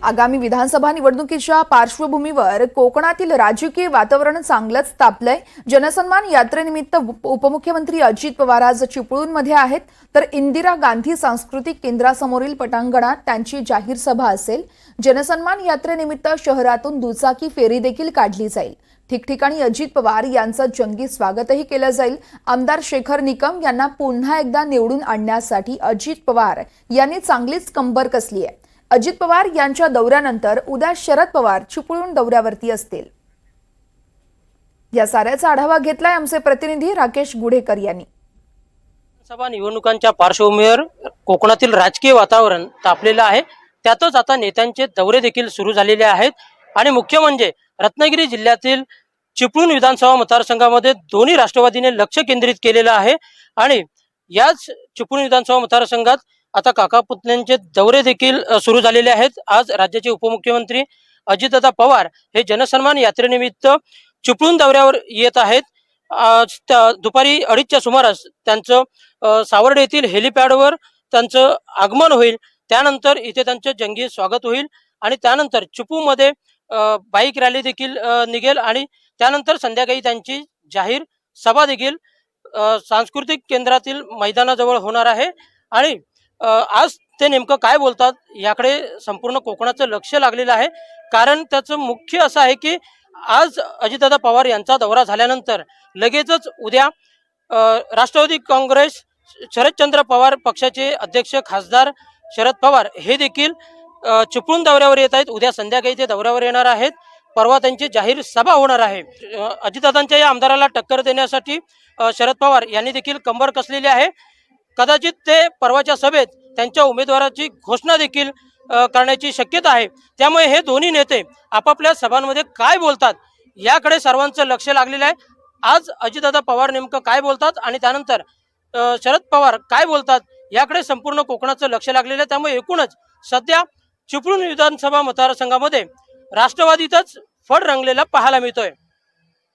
आगामी विधानसभा निवडणुकीच्या पार्श्वभूमीवर कोकणातील राजकीय वातावरण चांगलंच तापलंय। जनसन्मान यात्रेनिमित्त उपमुख्यमंत्री अजित पवार आज चिपळूणमध्ये आहेत, तर इंदिरा गांधी सांस्कृतिक केंद्रासमोरील पटांगणात त्यांची जाहीर सभा असेल। जनसन्मान यात्रेनिमित्त शहरातून दुचाकी फेरी देखील काढली जाईल। ठिकठिकाणी अजित पवार यांचं जंगी स्वागतही केलं जाईल। आमदार शेखर निकम यांना पुन्हा एकदा निवडून आणण्यासाठी अजित पवार यांनी चांगलीच कंबर कसली आहे। अजित पवार यांच्या दौऱ्यानंतर उद्या शरद पवार चिपळूण दौऱ्यावरती असतील। या साऱ्याचा आढावा घेतलाय आमचे प्रतिनिधी राकेश गुढेकर यांनी। सभा निवडणुकांच्या पार्श्वभूमीवर कोकणातील राजकीय वातावरण तापलेलं आहे। त्यातच आता नेत्यांचे दौरे देखील सुरू झालेले आहेत आणि मुख्य म्हणजे रत्नागिरी जिल्ह्यातील चिपळूण विधानसभा मतदारसंघामध्ये दोन्ही राष्ट्रवादीने लक्ष केंद्रित केलेलं आहे आणि याच चिपळूण विधानसभा मतदारसंघात आता काका पुतण्यांचे दौरे देखील सुरू झालेले आहेत। आज राज्याचे उपमुख्यमंत्री अजितदादा पवार हे जनसन्मान यात्रेनिमित्त चिपळूण दौऱ्यावर येत आहेत। दुपारी 2:30च्या सुमारास त्यांचं सावर्डे येथील हेलिपॅडवर त्यांचं आगमन होईल। त्यानंतर इथे त्यांचे जंगी स्वागत होईल आणि त्यानंतर चिपळूणमध्ये बाईक रॅली देखील निघेल आणि त्यानंतर संध्याकाळी त्यांची जाहीर सभा देखील सांस्कृतिक केंद्रातील मैदानाजवळ होणार आहे। आणि आज ते नेमकं काय बोलतात याकडे संपूर्ण कोकणाचं लक्ष लागलेलं आहे। कारण त्याचं मुख्य असं आहे की आज अजितदादा पवार यांचा दौरा झाल्यानंतर लगेचच उद्या राष्ट्रवादी काँग्रेस शरदचंद्र पवार पक्षाचे अध्यक्ष खासदार शरद पवार हे देखील चिपळूण दौऱ्यावर येत आहेत। उद्या संध्याकाळी ते दौऱ्यावर येणार आहेत। परवा त्यांची जाहीर सभा होणार आहे। अजितदादांच्या या आमदाराला टक्कर देण्यासाठी शरद पवार यांनी देखील कंबर कसलेली आहे। कदाचित ते परवाच्या सभेत त्यांच्या उमेदवाराची घोषणा देखील करण्याची शक्यता आहे। त्यामुळे हे दोन्ही नेते आपापल्या सभांमध्ये काय बोलतात याकडे सर्वांचं लक्ष लागलेलं आहे। आज अजितदादा पवार नेमकं काय बोलतात आणि त्यानंतर शरद पवार काय बोलतात याकडे संपूर्ण कोकणाचं लक्ष लागलेलं आहे। त्यामुळे एकूणच सध्या चिपळूण विधानसभा मतदारसंघामध्ये राष्ट्रवादीतच फड रंगलेला पाहायला मिळतोय।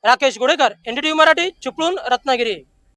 राकेश गुढेकर, NDTV मराठी, चिपळूण, रत्नागिरी।